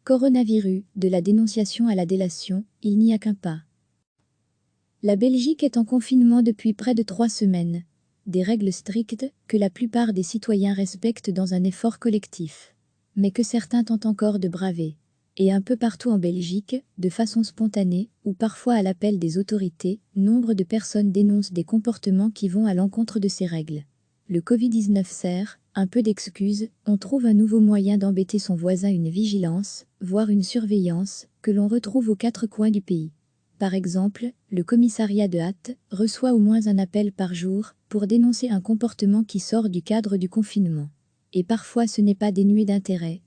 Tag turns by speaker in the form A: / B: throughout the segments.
A: Coronavirus, de la dénonciation à la délation, il n'y a qu'un pas. La Belgique est en confinement depuis près de 3 semaines. Des règles strictes que la plupart des citoyens respectent dans un effort collectif. Mais que certains tentent encore de braver. Et un peu partout en Belgique, de façon spontanée, ou parfois à l'appel des autorités, nombre de personnes dénoncent des comportements qui vont à l'encontre de ces règles. Le Covid-19 sert, un peu d'excuses, on trouve un nouveau moyen d'embêter son voisin, une vigilance, voire une surveillance, que l'on retrouve aux 4 coins du pays. Par exemple, le commissariat de hâte reçoit au moins un appel par jour pour dénoncer un comportement qui sort du cadre du confinement. Et parfois ce n'est pas dénué d'intérêt,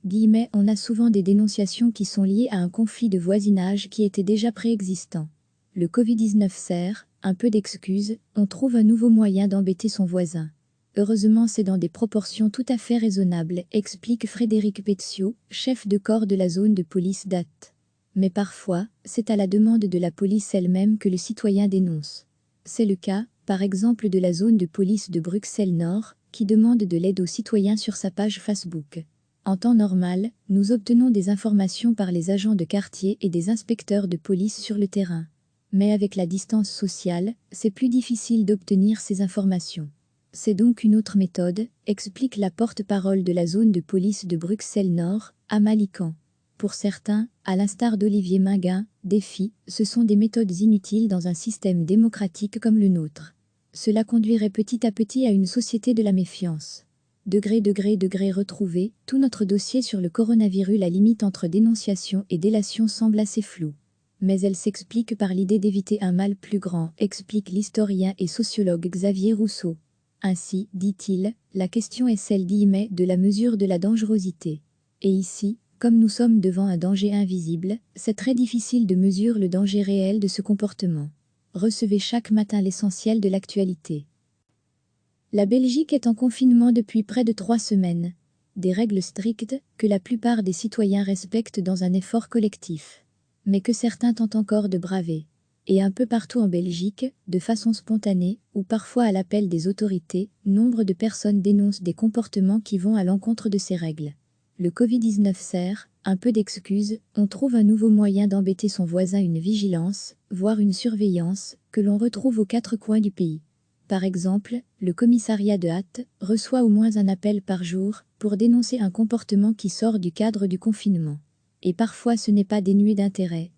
A: on a souvent des dénonciations qui sont liées à un conflit de voisinage qui était déjà préexistant. Le Covid-19 sert, un peu d'excuses, on trouve un nouveau moyen d'embêter son voisin. Heureusement c'est dans des proportions tout à fait raisonnables, explique Frédéric Petziot, chef de corps de la zone de police d'Ath. Mais parfois, c'est à la demande de la police elle-même que le citoyen dénonce. C'est le cas, par exemple, de la zone de police de Bruxelles-Nord, qui demande de l'aide aux citoyens sur sa page Facebook. En temps normal, nous obtenons des informations par les agents de quartier et des inspecteurs de police sur le terrain. Mais avec la distance sociale, c'est plus difficile d'obtenir ces informations. C'est donc une autre méthode, explique la porte-parole de la zone de police de Bruxelles-Nord, Amalican. Pour certains, à l'instar d'Olivier Minguin, défi, ce sont des méthodes inutiles dans un système démocratique comme le nôtre. Cela conduirait petit à petit à une société de la méfiance. Degré retrouvé, tout notre dossier sur le coronavirus, la limite entre dénonciation et délation semble assez floue. Mais elle s'explique par l'idée d'éviter un mal plus grand, explique l'historien et sociologue Xavier Rousseau. Ainsi, dit-il, la question est celle de la mesure de la dangerosité. Et ici, comme nous sommes devant un danger invisible, c'est très difficile de mesurer le danger réel de ce comportement. Recevez chaque matin l'essentiel de l'actualité. La Belgique est en confinement depuis près de 3 semaines. Des règles strictes que la plupart des citoyens respectent dans un effort collectif. Mais que certains tentent encore de braver. Et un peu partout en Belgique, de façon spontanée, ou parfois à l'appel des autorités, nombre de personnes dénoncent des comportements qui vont à l'encontre de ces règles. Le Covid-19 sert, un peu d'excuses, on trouve un nouveau moyen d'embêter son voisin, une vigilance, voire une surveillance, que l'on retrouve aux 4 coins du pays. Par exemple, le commissariat de hâte reçoit au moins un appel par jour pour dénoncer un comportement qui sort du cadre du confinement. Et parfois ce n'est pas dénué d'intérêt,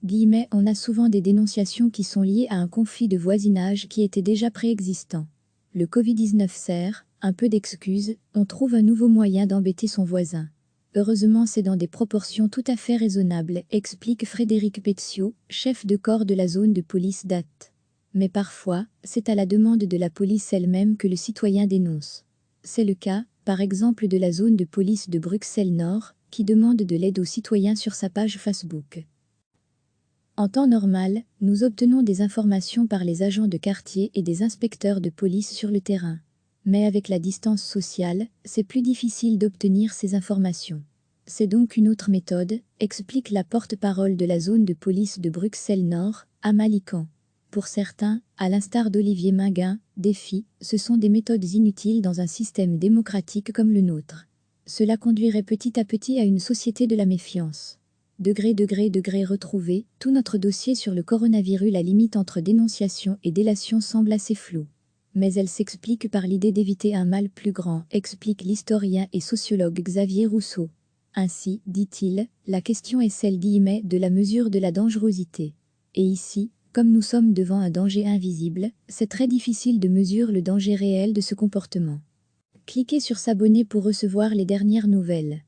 A: on a souvent des dénonciations qui sont liées à un conflit de voisinage qui était déjà préexistant. Le Covid-19 sert, un peu d'excuses, on trouve un nouveau moyen d'embêter son voisin. Heureusement c'est dans des proportions tout à fait raisonnables, explique Frédéric Petziot, chef de corps de la zone de police d'Ath. Mais parfois, c'est à la demande de la police elle-même que le citoyen dénonce. C'est le cas, par exemple, de la zone de police de Bruxelles-Nord, qui demande de l'aide aux citoyens sur sa page Facebook. En temps normal, nous obtenons des informations par les agents de quartier et des inspecteurs de police sur le terrain. Mais avec la distance sociale, c'est plus difficile d'obtenir ces informations. C'est donc une autre méthode, explique la porte-parole de la zone de police de Bruxelles-Nord, Amalican. Pour certains, à l'instar d'Olivier Minguin, défi, ce sont des méthodes inutiles dans un système démocratique comme le nôtre. Cela conduirait petit à petit à une société de la méfiance. Degré retrouvé, tout notre dossier sur le coronavirus, la limite entre dénonciation et délation semble assez floue. Mais elle s'explique par l'idée d'éviter un mal plus grand, explique l'historien et sociologue Xavier Rousseau. Ainsi, dit-il, la question est celle de la mesure de la dangerosité. Et ici, comme nous sommes devant un danger invisible, c'est très difficile de mesurer le danger réel de ce comportement. Cliquez sur s'abonner pour recevoir les dernières nouvelles.